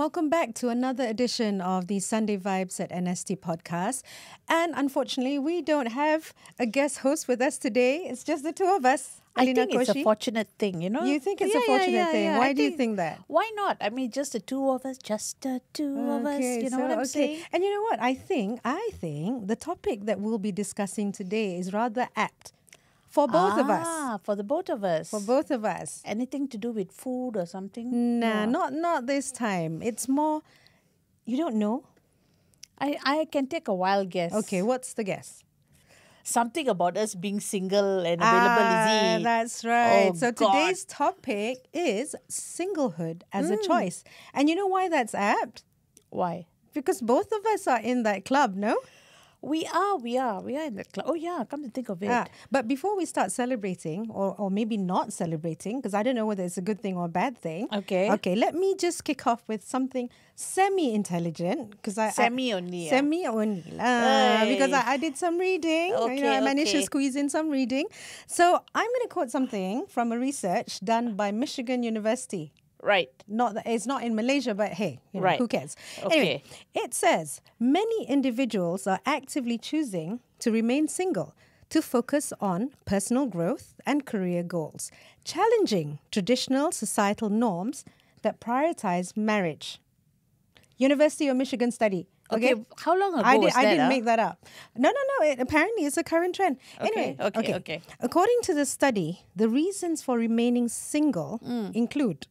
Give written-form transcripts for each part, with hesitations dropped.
welcome back to another edition of the Sunday Vibes at NST podcast. And unfortunately, we don't have a guest host with us today. It's just the two of us. I Alina think it's a Koshi. fortunate thing, you know. You think it's a fortunate thing? Yeah. Why do you think that? Why not? I mean, just the two of us, you know what I'm saying? And you know what? I think the topic that we'll be discussing today is rather apt for both of us. For the both of us. For both of us. Anything to do with food or something? Nah, not this time. It's more, you don't know. I can take a wild guess. Okay, what's the guess? Something about us being single and available, is it? That's right. Oh, so God. today's topic is singlehood as a choice. And you know why that's apt? Why? Because both of us are in that club, no? We are in the club. Oh yeah, come to think of it. But before we start celebrating, or maybe not celebrating, because I don't know whether it's a good thing or a bad thing. Okay. Okay, let me just kick off with something semi-intelligent. Because Semi only. Because I did some reading. I managed to squeeze in some reading. So I'm going to quote something from a research done by Michigan University. Right. It's not in Malaysia, but hey, right. Who cares? Okay. Anyway, it says many individuals are actively choosing to remain single to focus on personal growth and career goals, challenging traditional societal norms that prioritize marriage. University of Michigan study. Okay. How long ago was that? I didn't make that up. No. Apparently, it's a current trend. Anyway, okay. According to the study, the reasons for remaining single include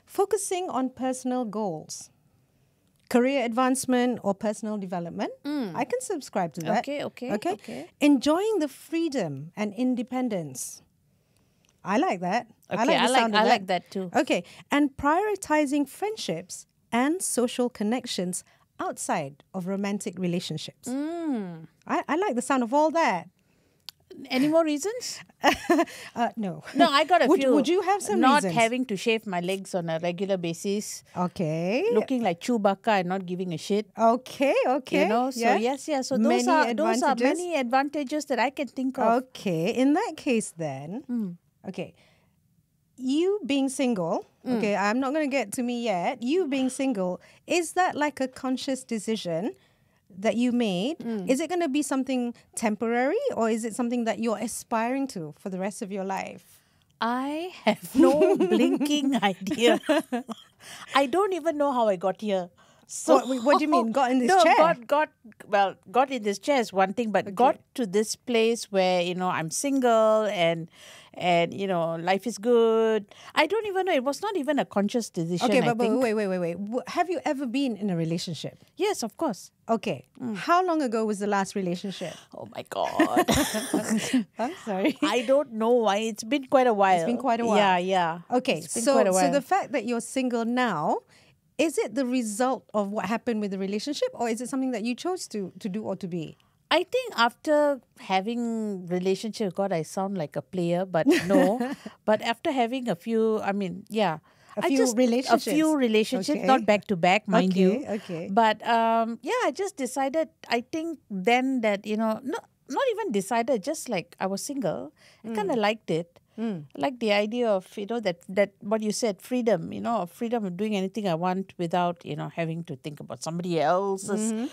focusing on personal goals, career advancement or personal development. I can subscribe to that. Okay. Enjoying the freedom and independence. I like that. Okay, I like that too. Okay. And prioritizing friendships and social connections outside of romantic relationships. I like the sound of all that. Any more reasons? No. No, I got a few. Would you have some not reasons? Not having to shave my legs on a regular basis. Okay. Looking like Chewbacca and not giving a shit. Okay. You know, so yes. So those are many advantages that I can think of. Okay. In that case then, okay, you being single, okay, I'm not going to get to me yet. You being single, is that like a conscious decision that you made? Is it going to be something temporary or is it something that you're aspiring to for the rest of your life? I have no blinking idea. I don't even know how I got here. So what do you mean? Got in this chair? Got in this chair is one thing, but got to this place where, I'm single and life is good. I don't even know. It was not even a conscious decision. Okay, but wait. Have you ever been in a relationship? Yes, of course. Okay. How long ago was the last relationship? Oh my God. I'm sorry. I don't know why. It's been quite a while. It's been quite a while. Yeah. Okay, so the fact that you're single now, is it the result of what happened with the relationship or is it something that you chose to do or to be? I think after having relationship, God, I sound like a player, but no. But after having a few relationships, not back to back, mind you. Okay. But I just decided. I think then that not even decided. Just like I was single, I kind of liked it. I like the idea of that what you said, freedom. Freedom of doing anything I want without having to think about somebody else's.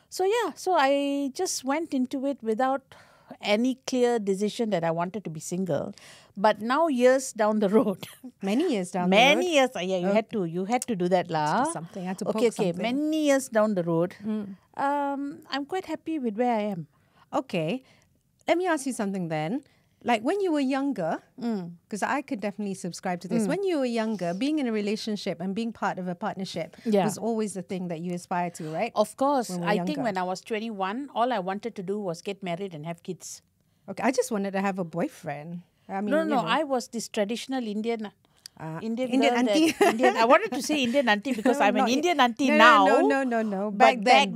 So I just went into it without any clear decision that I wanted to be single. But now years down the road, many years down the road. Many years. Yeah, you had to do that lah. Something. I had to poke something. Many years down the road, I'm quite happy with where I am. Okay, let me ask you something then. Like when you were younger, because I could definitely subscribe to this. When you were younger, being in a relationship and being part of a partnership was always the thing that you aspired to, right? Of course. I think when I was 21, all I wanted to do was get married and have kids. Okay, I just wanted to have a boyfriend. I mean, no. I was this traditional Indian Indian auntie. I wanted to say Indian auntie because I'm an Indian auntie now. No. Back then,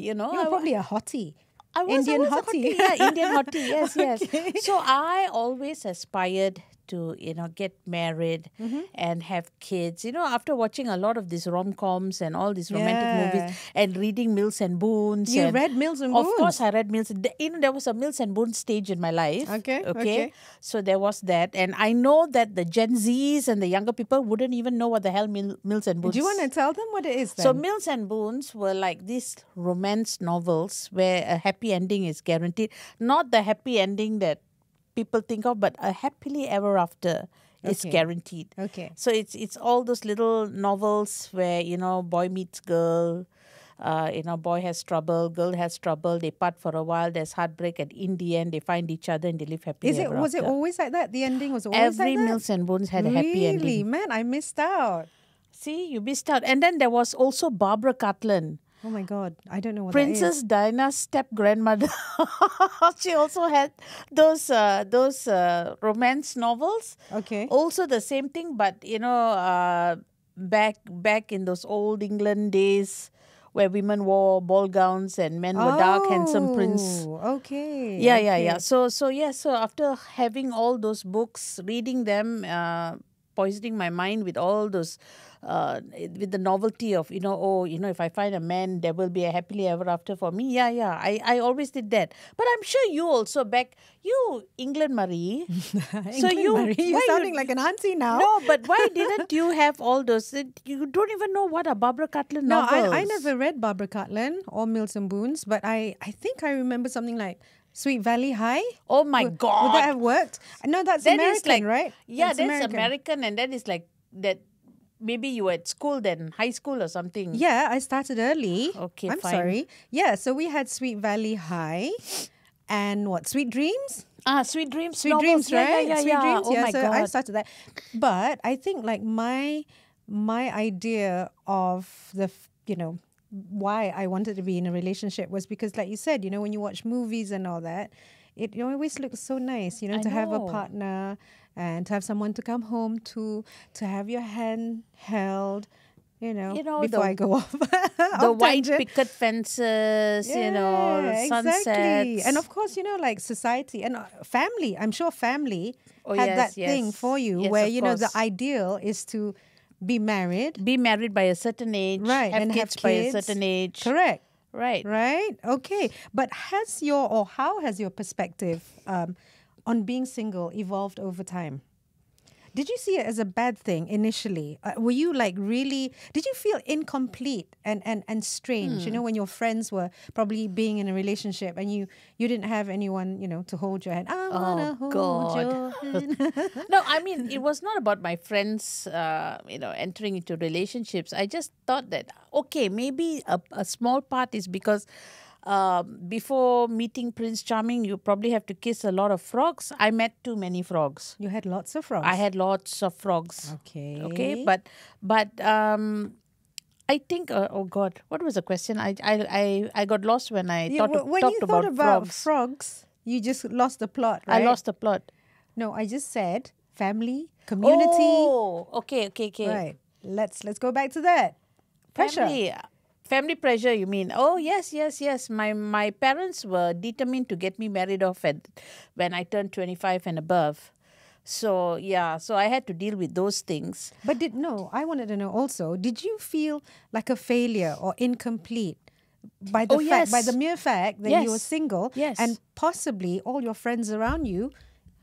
you were probably a hottie. I was Indian a hottie. Indian hottie. Yes. Okay. So I always aspired to, get married and have kids. After watching a lot of these rom-coms and all these romantic movies and reading Mills and Boons. You read Mills and Of Boons? course, I read Mills. There was a Mills and Boons stage in my life. Okay. So there was that. And I know that the Gen Zs and the younger people wouldn't even know what the hell Mills and Boons. Do you want to tell them what it is then? So Mills and Boons were like these romance novels where a happy ending is guaranteed. Not the happy ending that people think of, but a happily ever after is guaranteed. Okay. So it's all those little novels where, boy meets girl, boy has trouble, girl has trouble, they part for a while, there's heartbreak, and in the end they find each other and they live happily ever after. Was it always like that? The ending was always Every like that? Mills and Boons had a happy ending. Really? Man, I missed out. See, you missed out. And then there was also Barbara Cartland. Oh my God, I don't know what Princess Diana's step-grandmother. She also had those romance novels. Okay. Also the same thing, but back in those old England days where women wore ball gowns and men were dark, handsome prince. Okay. Yeah. So after having all those books, reading them, poisoning my mind with all those, with the novelty of, if I find a man, there will be a happily ever after for me. Yeah. I always did that. But I'm sure you also England Marie. You're sounding like an auntie now. No, but why didn't you have all those? You don't even know what a Barbara Cartland novels. No, I never read Barbara Cartland or Mills and Boons, but I think I remember something like Sweet Valley High. Oh my God. Would that have worked? No, that's That American, is like, right? Yeah, that's American, and that is like that. Maybe you were at school then, high school or something. Yeah, I started early. Okay, I'm fine. sorry. Yeah, so we had Sweet Valley High and Sweet Dreams? Sweet Dreams. Sweet novels. Dreams, right? Yeah. Sweet Dreams. Oh my so God. I started that. But I think like my idea of why I wanted to be in a relationship was because, like you said, when you watch movies and all that, it always looks so nice, to have a partner and to have someone to come home to have your hand held, before I go off. The white picket fences, the sunsets. Exactly. And of course, like society and family. I'm sure family had that thing for you where, the ideal is to be married. Be married by a certain age. Right. Have and kids by a certain age. Correct. Right. Right. Okay. But how has your perspective on being single evolved over time? Did you see it as a bad thing initially? Were you did you feel incomplete and strange, when your friends were probably being in a relationship and you didn't have anyone, to hold your hand? I want to hold your hand. No, I mean, it was not about my friends, entering into relationships. I just thought that, okay, maybe a small part is because before meeting Prince Charming, you probably have to kiss a lot of frogs. I met too many frogs. You had lots of frogs. I had lots of frogs. Okay. But I think oh God, what was the question? I got lost when I talked about frogs. You just lost the plot, right? I lost the plot. No, I just said family, community. Oh, okay. Right. Let's go back to that. Pressure. Family pressure, you mean? Oh, yes. My parents were determined to get me married off when I turned 25 and above. So, so I had to deal with those things. But I wanted to know also, did you feel like a failure or incomplete by the mere fact that you were single and possibly all your friends around you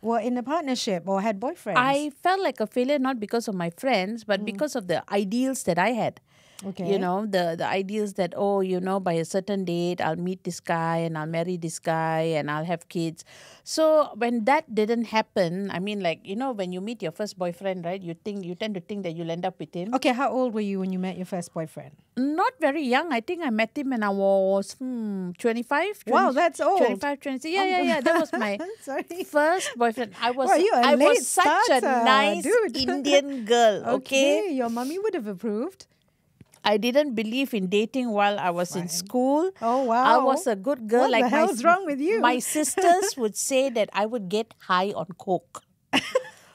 were in a partnership or had boyfriends? I felt like a failure not because of my friends, but because of the ideals that I had. Okay. The ideals that, by a certain date, I'll meet this guy and I'll marry this guy and I'll have kids. So when that didn't happen, I mean, when you meet your first boyfriend, right, you tend to think that you'll end up with him. Okay, how old were you when you met your first boyfriend? Not very young. I think I met him when I was 25. Wow, that's old. 25, 26. Yeah. That was my first boyfriend. I was such a nice Indian girl. Okay, your mommy would have approved. I didn't believe in dating while I was in school. Oh, wow. I was a good girl. What the hell's wrong with you? My sisters would say that I would get high on coke.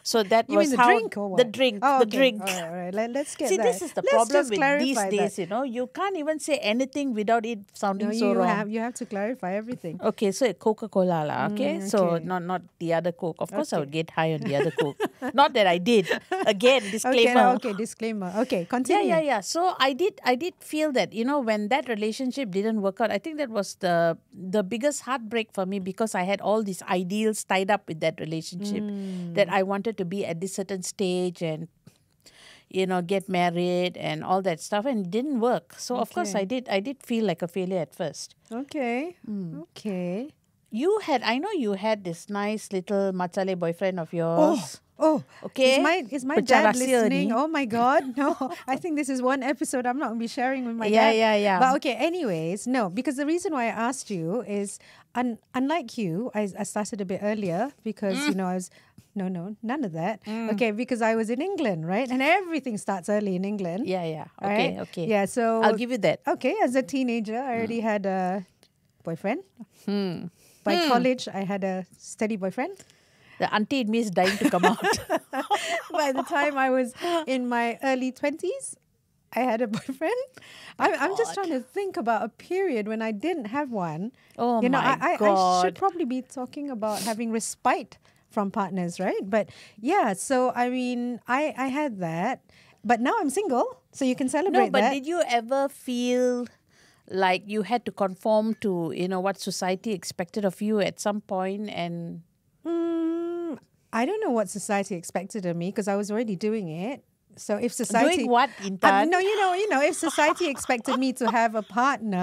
So that You was mean the how drink or what? the drink, Oh, the okay. drink. All right. Let's get See, that. this is the Let's problem just with these clarify days. that. You can't even say anything without it sounding No, so wrong. you have to clarify everything. Okay, so Coca-Cola lah. Okay, so okay. not the other Coke. Of course, I would Okay. get high on the other Coke. Not that I did. Again, Okay, disclaimer. okay, disclaimer. Okay, continue. Yeah. So I did feel that, when that relationship didn't work out, I think that was the biggest heartbreak for me, because I had all these ideals tied up with that relationship, that I wanted to be at this certain stage and get married and all that stuff, and it didn't work. So of course I did feel like a failure at first. Okay. Okay. I know you had this nice little machale boyfriend of yours. Oh, Okay. Is my Pecah dad rahsia listening? ni. Oh my God, no! I think this is one episode I'm not going to be sharing with my Yeah, dad. yeah. But okay, anyways, no, because the reason why I asked you is, unlike you, I started a bit earlier because I was none of that. Okay, because I was in England, right, and everything starts early in England. Yeah. Right? Okay. Yeah, so I'll give you that. Okay, as a teenager, I already had a boyfriend. By college, I had a steady boyfriend. The auntie in me is dying to come out. By the time I was in my early 20s, I had a boyfriend. I'm just trying to think about a period when I didn't have one. Oh, my my I God. should probably be talking about having respite from partners, right? But yeah, so I mean, I had that. But now I'm single, so you can celebrate No, but that. did you ever feel like you had to conform to, what society expected of you at some point? And I don't know what society expected of me because I was already doing it. So if society doing what, Intan? no, if society expected me to have a partner,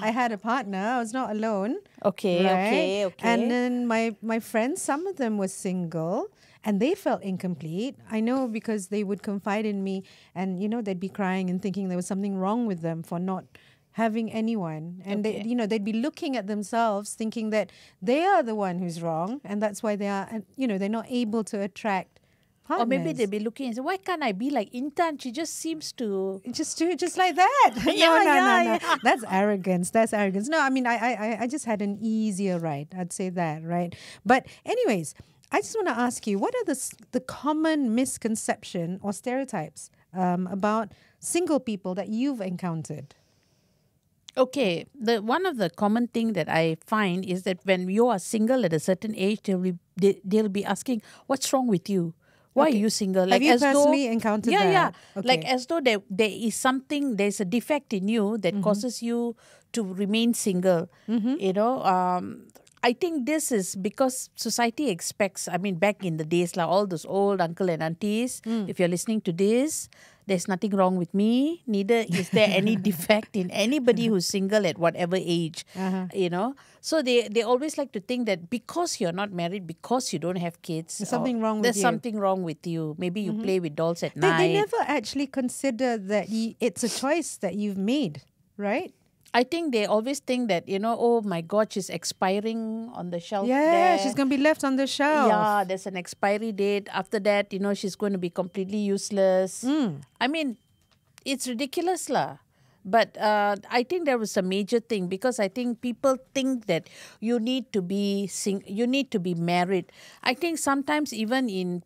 I had a partner. I was not alone. Okay. And then my friends, some of them were single, and they felt incomplete. I know because they would confide in me, and they'd be crying and thinking there was something wrong with them for not having anyone, and Okay. they'd be looking at themselves thinking that they are the one who's wrong, and that's why they are, they're not able to attract partners. Or maybe they'd be looking and say, why can't I be like Intan? She just seems to... Just do it just like that. Yeah. No. That's arrogance. No, I mean, I just had an easier ride. I'd say that, right? But anyways, I just want to ask you, what are the common misconception or stereotypes about single people that you've encountered? Okay, one of the common thing that I find is that when you are single at a certain age, they'll be asking, what's wrong with you? Why are you single? Have you personally encountered that? Yeah. Okay. Like as though there is something, there's a defect in you that causes you to remain single. I think this is because society expects, back in the days, like all those old uncle and aunties, if you're listening to this, there's nothing wrong with me. Neither is there any defect in anybody who's single at whatever age, So they always like to think that because you're not married, because you don't have kids, There's something wrong with there's you. something wrong with you. Maybe you play with dolls at night. They never actually consider that it's a choice that you've made, right? I think they always think that, oh my God, she's expiring on the shelf Yeah, there. she's going to be left on the shelf. Yeah, there's an expiry date. After that, she's going to be completely useless. I mean, it's ridiculous lah. But I think there was a major thing because I think people think that you need to be married. I think sometimes even in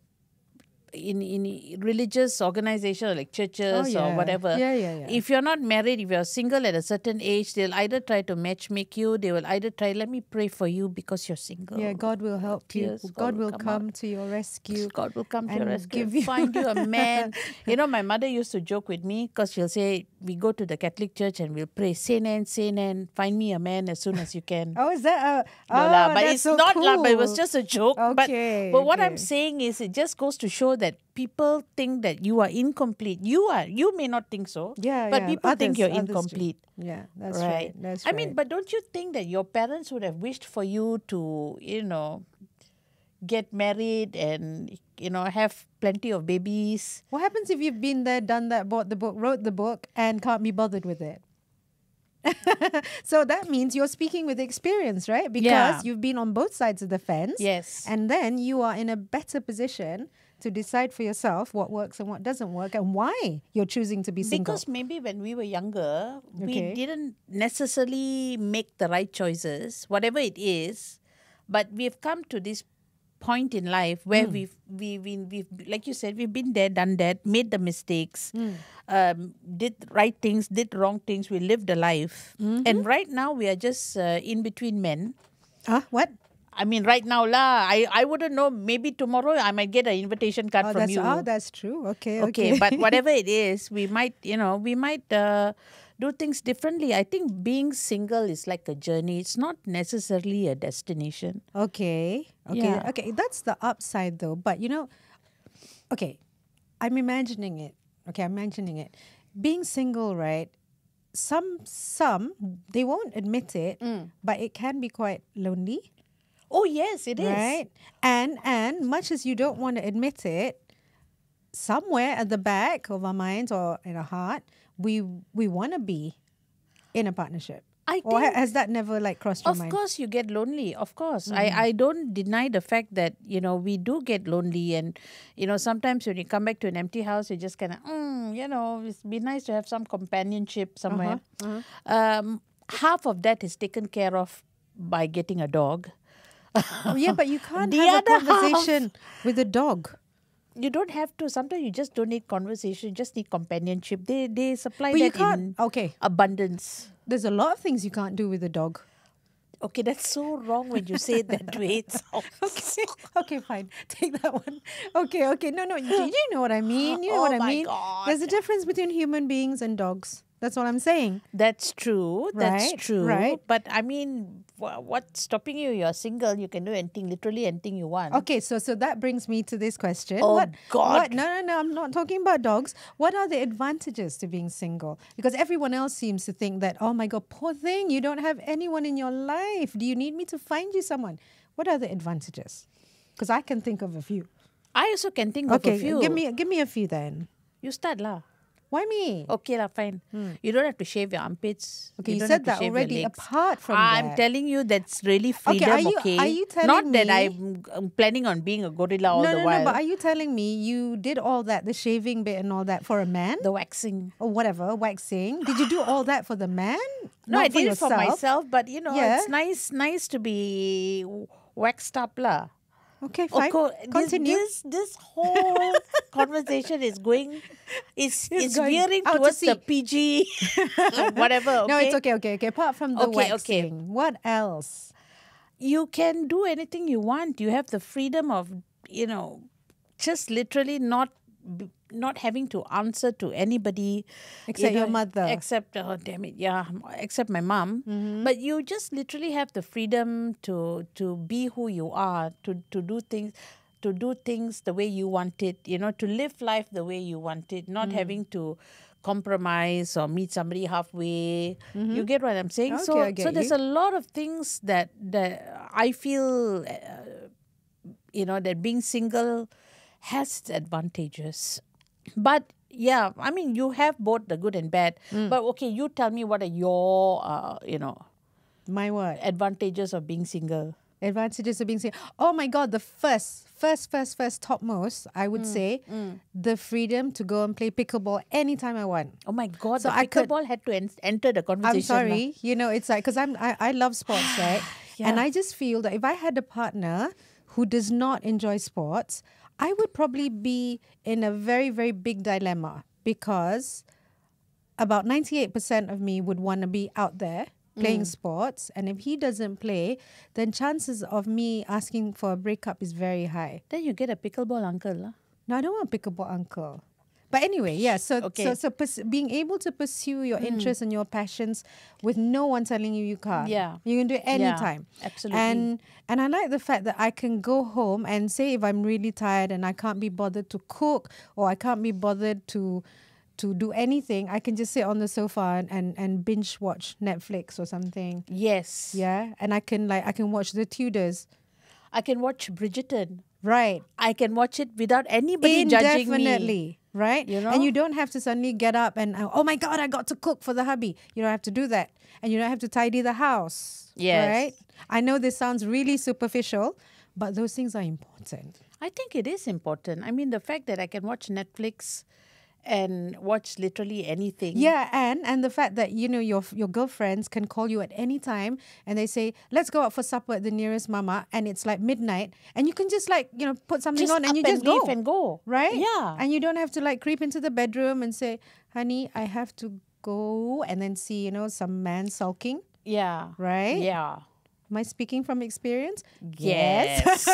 religious organizations like churches or whatever, if you're not married, if you're single at a certain age, they'll either try to matchmake you, they will either try, let me pray for you because you're single. Yeah, God will help you. Yes, God will come to your rescue. God will come to your and rescue, give you- find you a man. My mother used to joke with me because she'll say, we go to the Catholic church and we'll pray, Saint Anne, find me a man as soon as you can. Oh, is that No lah, but that's it's so not cool. lah, but it was just a joke. Okay, But what I'm okay. saying is it just goes to show that people think that you are incomplete. You may not think so. Yeah, but yeah. people think you're Others do. incomplete. Yeah, that's Right. right. That's I right. mean, but don't you think that your parents would have wished for you to, get married and, have plenty of babies? What happens if you've been there, done that, bought the book, wrote the book, and can't be bothered with it? So that means you're speaking with experience, right? Because Yeah. you've been on both sides of the fence. Yes. And then you are in a better position to decide for yourself what works and what doesn't work and why you're choosing to be single. Because maybe when we were younger, Okay. we didn't necessarily make the right choices, whatever it is. But we've come to this point in life where we've like you said, we've been there, done that, made the mistakes, did right things, did wrong things. We lived a life, and right now we are just in between men. What? I mean, right now, I wouldn't know. Maybe tomorrow I might get an invitation card from you. That's true. Okay, but whatever it is, we might, do things differently. I think being single is like a journey. It's not necessarily a destination. Okay. Yeah. Okay. That's the upside, though. But okay, I'm imagining it. Being single, right? Some they won't admit it, but it can be quite lonely. Oh yes, it is. Right? And much as you don't want to admit it, somewhere at the back of our minds or in our heart, we want to be in a partnership. Or has that never crossed your mind? Of course you get lonely. Of course. I don't deny the fact that, we do get lonely, and, sometimes when you come back to an empty house, you just kind of, it'd be nice to have some companionship somewhere. Half of that is taken care of by getting a dog. Oh, yeah, but you can't have a conversation with a dog. You don't have to. Sometimes you just don't need conversation. You just need companionship. They supply But that you can't. in Okay. abundance. There's a lot of things you can't do with a dog. Okay, that's so wrong when you say it that way. Okay, fine. Take that one. Okay. No. You know what I mean. You know what I mean. God. There's a difference between human beings and dogs. That's what I'm saying. That's true. That's Right, true. right. But I mean, what's stopping you? You're single. You can do anything, literally anything you want. Okay, so that brings me to this question. Oh, God. No. I'm not talking about dogs. What are the advantages to being single? Because everyone else seems to think that, oh my God, poor thing, you don't have anyone in your life. Do you need me to find you someone? What are the advantages? Because I can think of a few. I also can think of a few. Okay, give me a few then. You start lah. Why me? Okay lah, fine. You don't have to shave your armpits. Okay, you don't said have to that shave your already. legs. Apart from I'm that, telling you that's really freedom, are you telling Not that me- I'm planning on being a gorilla all the while. No, but are you telling me you did all that, the shaving bit and all that for a man? The waxing. Or whatever, waxing. Did you do all that for the man? No, Not I did it for yourself? myself, but Yeah. it's nice to be waxed up lah. Okay, fine. Continue. This whole conversation is veering going out to towards sea. the PG whatever. Okay? No, it's okay. Apart from the Okay, waxing, what else? You can do anything you want. You have the freedom of, just literally not having to answer to anybody Except your mother. Except except my mom. But you just literally have the freedom to be who you are, to do things the way you want it, to live life the way you want it, not having to compromise or meet somebody halfway. You get what I'm saying? Okay, I get so there's you. a lot of things that I feel that being single has its advantages. But yeah, I mean, you have both the good and bad. But okay, you tell me, what are your My what? advantages of being single? Advantages of being single. Oh my God, the first topmost, I would say, the freedom to go and play pickleball anytime I want. Oh my God, So the I could- pickleball had to enter the conversation. I'm sorry, it's like, because I love sports, right? Yeah. And I just feel that if I had a partner who does not enjoy sports, I would probably be in a very, very big dilemma, because about 98% of me would want to be out there playing sports. And if he doesn't play, then chances of me asking for a breakup is very high. Then you get a pickleball uncle. Lah. No, I don't want a pickleball uncle. But anyway, yeah. So, Okay. being able to pursue your interests and your passions with no one telling you can't. Yeah. You can do it anytime. absolutely. And I like the fact that I can go home and say if I'm really tired and I can't be bothered to cook, or I can't be bothered to do anything, I can just sit on the sofa and binge watch Netflix or something. Yes. Yeah. And I can watch The Tudors. I can watch Bridgerton. Right. I can watch it without anybody judging me. Indefinitely, right? And you don't have to suddenly get up and, oh my God, I got to cook for the hubby. You don't have to do that. And you don't have to tidy the house. Yes. Right? I know this sounds really superficial, but those things are important. I think it is important. I mean, the fact that I can watch Netflix and watch literally anything. Yeah, and the fact that your girlfriends can call you at any time and they say, let's go out for supper at the nearest mama, and it's like midnight, and you can just like put something Just on and up you and just go, leave and go. right? Yeah. And you don't have to like creep into the bedroom and say, honey, I have to go, and then see some man sulking, Yeah. right? Yeah. Am I speaking from experience? Yes.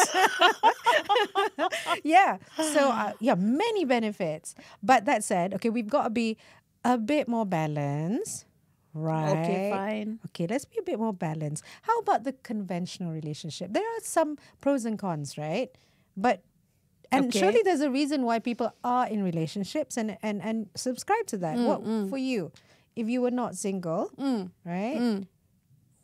Yeah. So, many benefits. But that said, okay, we've got to be a bit more balanced, right? Okay, fine. Okay, let's be a bit more balanced. How about the conventional relationship? There are some pros and cons, right? And Okay. surely there's a reason why people are in relationships and subscribe to that. What for you? If you were not single, right?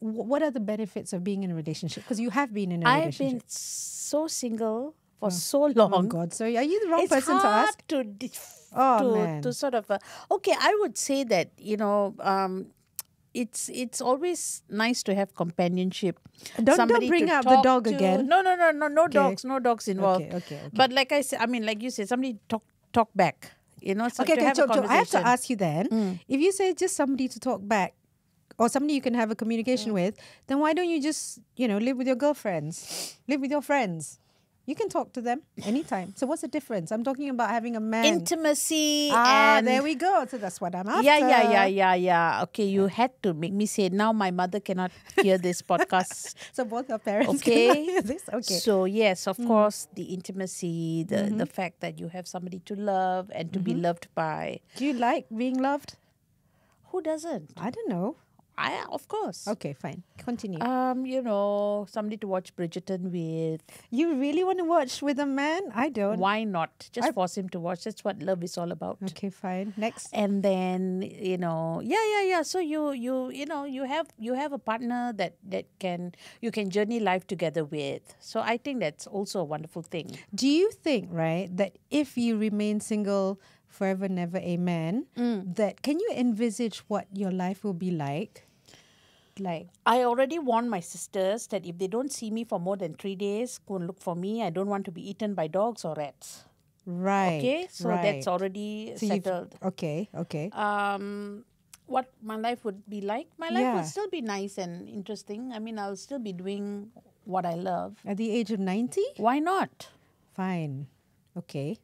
What are the benefits of being in a relationship? Because you have been in a I've relationship. been so single for so Oh long. God! So are you the wrong It's person to hard ask? to Man. to sort of okay. I would say that it's always nice to have companionship. Don't Somebody bring to up the talk dog to. again. No dogs involved. Okay. But like I said, I mean, like you said, somebody talk back. So to have a So conversation. I have to ask you then. If you say just somebody to talk back, or somebody you can have a communication with, then why don't you just live with your girlfriends, live with your friends? You can talk to them anytime. So what's the difference? I'm talking about having a man. Intimacy and there we go. So that's what I'm after. Yeah. Okay, you had to make me say, now my mother cannot hear this podcast. So both our parents Okay. can hear this. Okay. So yes, of course, the intimacy, the fact that you have somebody to love and to be loved by. Do you like being loved? Who doesn't? I don't know. Of course. Okay, fine. Continue. Somebody to watch Bridgerton with. You really want to watch with a man? I don't. Why not? Just force him to watch. That's what love is all about. Okay, fine. Next. And then yeah. So you have a partner that you can journey life together with. So I think that's also a wonderful thing. Do you think, right, that if you remain single forever, never, amen, that can you envisage what your life will be like? Like, I already warned my sisters that if they don't see me for more than 3 days, go and look for me. I don't want to be eaten by dogs or rats. right. Okay, so that's already settled. Okay. What my life would be like? My life Yeah. would still be nice and interesting. I mean, I'll still be doing what I love. At the age of 90? Why not? Fine. Okay.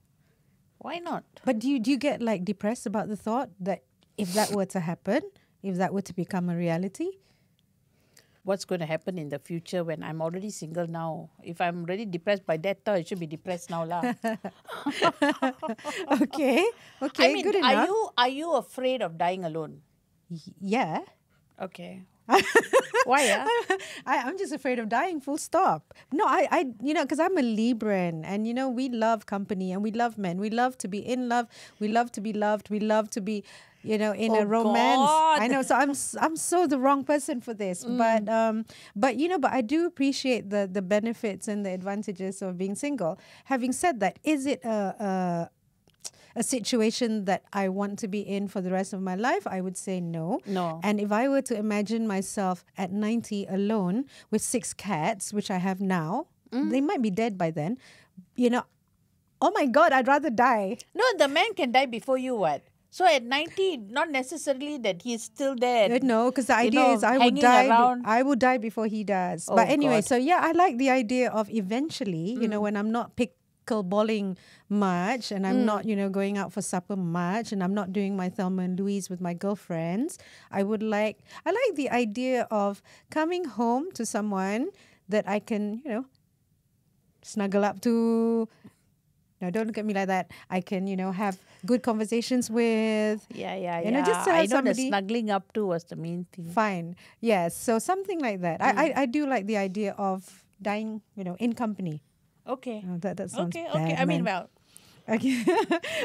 Why not? But do you get like depressed about the thought that if that were to happen, if that were to become a reality? What's going to happen in the future when I'm already single now? If I'm already depressed by that time, I should be depressed now lah. Okay. I mean, Good enough. are you afraid of dying alone? Yeah. Okay. Why? I'm just afraid of dying, full stop. No, I because I'm a Libran, and we love company and we love men. We love to be in love. We love to be loved. We love to be, in a romance. God. I know. So I'm so the wrong person for this. But I do appreciate the benefits and the advantages of being single. Having said that, is it a situation that I want to be in for the rest of my life? I would say no. No. And if I were to imagine myself at 90 alone with 6 cats, which I have now, they might be dead by then. Oh my God, I'd rather die. No, the man can die before you, what? So at 90, not necessarily that he's still there. No, because the idea is I would hanging die. around. I would die before he does. Oh, But anyway, God. so yeah, I like the idea of eventually, when I'm not pickleballing much and I'm not, going out for supper much and I'm not doing my Thelma and Louise with my girlfriends, I like the idea of coming home to someone that I can, snuggle up to. No, don't look at me like that. I can, have good conversations with. Yeah. Just to have I know somebody. the snuggling up to was the main thing. Fine. Yes. So something like that. I do like the idea of dying, in company. Okay. Oh, that sounds Okay. bad, I mean, man. well, Okay.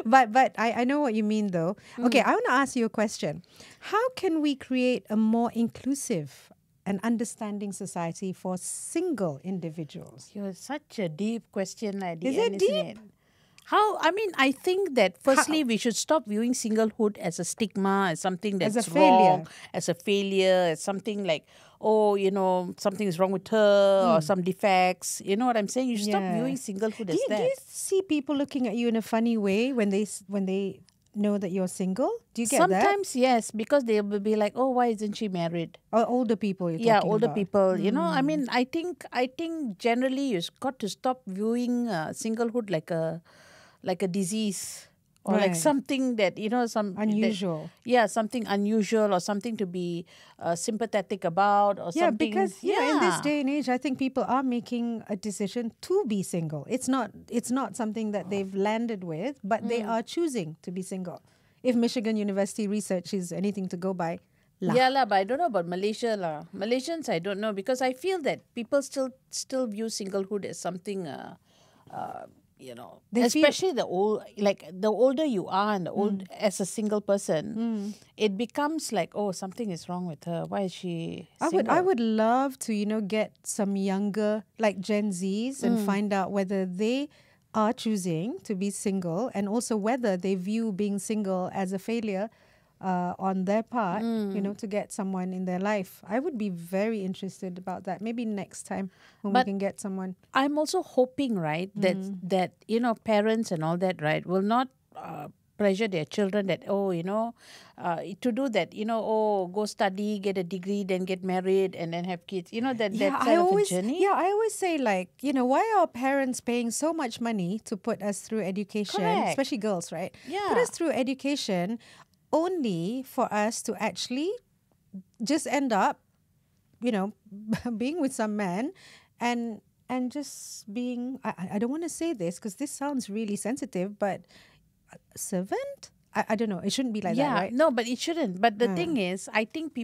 but I know what you mean though. Okay, I want to ask you a question. How can we create a more inclusive and understanding society for single individuals? you're such a deep question at the Is end, it isn't deep? it? I think that firstly we should stop viewing singlehood as a stigma, as something that's As a failure. wrong, as a failure, as something like, something is wrong with her or some defects. You know what I'm saying? You should stop Yeah. viewing singlehood as Do that. you see people looking at you in a funny way when they know that you're single? Do you get that? Sometimes, yes, because they will be like, oh, why isn't she married? Or older people you're Yeah, talking older about? people. You know, I mean, I think generally you've got to stop viewing singlehood like a disease or like Right. something that Unusual. something unusual or something to be sympathetic about or Yeah, something. because in this day and age, I think people are making a decision to be single. It's not something that they've landed with, but they are choosing to be single. If Michigan University research is anything to go by, lah. Yeah lah, but I don't know about Malaysia lah. Malaysians, I don't know because I feel that people still view singlehood as something, They feel- especially the older you are and as a single person, it becomes like, oh, something is wrong with her. Why is she single? I would love to get some younger like Gen Zs and find out whether they are choosing to be single and also whether they view being single as a failure on their part, to get someone in their life. I would be very interested about that. Maybe next time when we can get someone. I'm also hoping, right, that parents and all that, right, will not pressure their children that to do that, go study, get a degree, then get married, and then have kids. That kind of a journey. Yeah, I always say why are parents paying so much money to put us through education, Correct. especially girls, right? Yeah. Put us through education only for us to actually just end up, being with some man and just being, I don't want to say this because this sounds really sensitive, but servant? I don't know. It shouldn't be like that, right? No, but it shouldn't. But the thing is, I think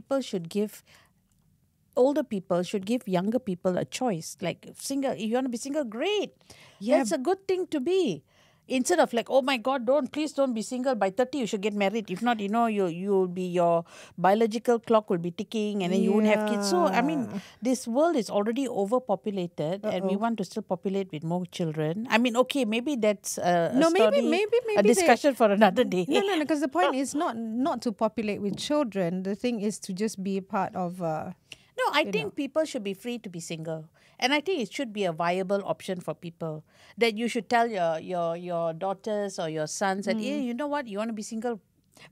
older people should give younger people a choice. Like single, if you want to be single, great. Yeah. That's a good thing to be. Instead of like, oh my God, please don't be single. By 30, you should get married. If not, you'll be, your biological clock will be ticking and then you won't have kids. So, I mean, this world is already overpopulated and we want to still populate with more children. I mean, okay, maybe that's a story, maybe a discussion for another day. No, because the point is not to populate with children. The thing is to just be a part of... No, I think people should be free to be single. And I think it should be a viable option for people. That you should tell your daughters or your sons that, hey, you know what, you want to be single?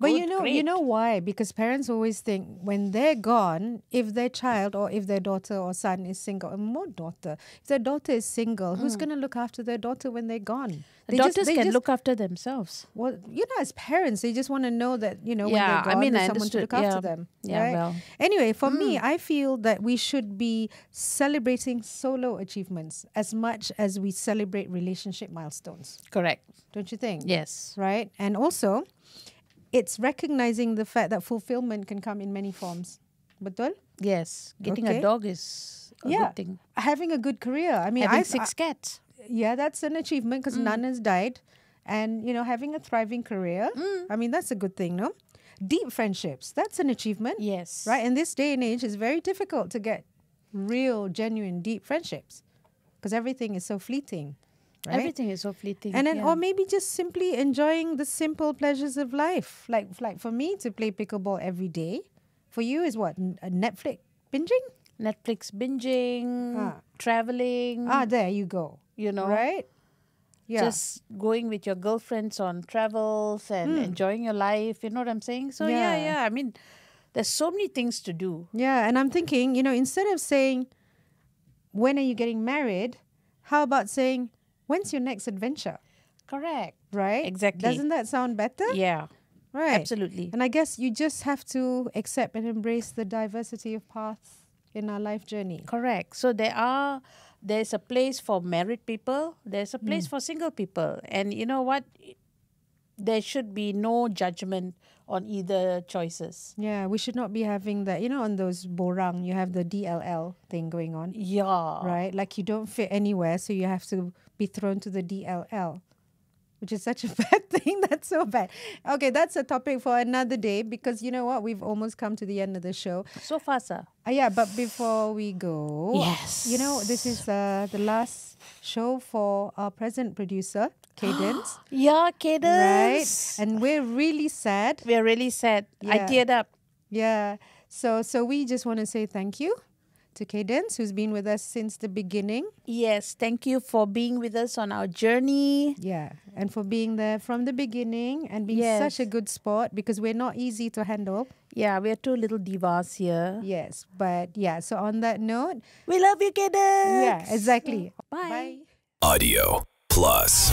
But Good, great. you know why? Because parents always think when they're gone, if their child or if their daughter or son is single, and more daughter, if their daughter is single, who's going to look after their daughter when they're gone? Daughters can look after themselves. Well, as parents, they just want to know that, when they're Yeah, I gone, mean, there's I someone to look after them. Yeah, right? well. Anyway, for me, I feel that we should be celebrating solo achievements as much as we celebrate relationship milestones. Correct. Don't you think? Yes. Right? And also, it's recognizing the fact that fulfillment can come in many forms. Betul? Yes. Getting Okay. a dog is a good thing. Having a good career. I mean, Having 6 cats. Yeah, that's an achievement because none has died. And, having a thriving career, I mean, that's a good thing, no? Deep friendships, that's an achievement. Yes. Right? In this day and age, it's very difficult to get real, genuine, deep friendships because everything is so fleeting. Right? Everything is so fleeting. And then, yeah. or maybe just simply enjoying the simple pleasures of life. Like for me, to play pickleball every day. For you is what? Netflix binging? Netflix binging, traveling. There you go. Right? Yeah. Just going with your girlfriends on travels and enjoying your life. You know what I'm saying? So, yeah. I mean, there's so many things to do. Yeah, and I'm thinking, instead of saying, when are you getting married? How about saying, when's your next adventure? Correct. Right? Exactly. Doesn't that sound better? Yeah. Right. Absolutely. And I guess you just have to accept and embrace the diversity of paths in our life journey. Correct. So there's a place for married people. There's a place for single people. And you know what? There should be no judgment on either choices. Yeah, we should not be having that. On those borang, you have the DLL thing going on. Yeah. Right? Like you don't fit anywhere, so you have to be thrown to the DLL. Which is such a bad thing. That's so bad. Okay, that's a topic for another day because you know what? We've almost come to the end of the show. So fast, Yeah, but before we go, yes, this is the last show for our present producer, Cadence. Yeah, Cadence. Right? And we're really sad. We're really sad. I Yeah. teared up. Yeah. So we just want to say thank you to Cadence, who's been with us since the beginning. Yes, thank you for being with us on our journey. Yeah, and for being there from the beginning and being such a good sport, because we're not easy to handle. Yeah, we are two little divas here. Yes, but yeah, so on that note, We love you, Cadence. yeah, exactly. Bye. Audio Plus.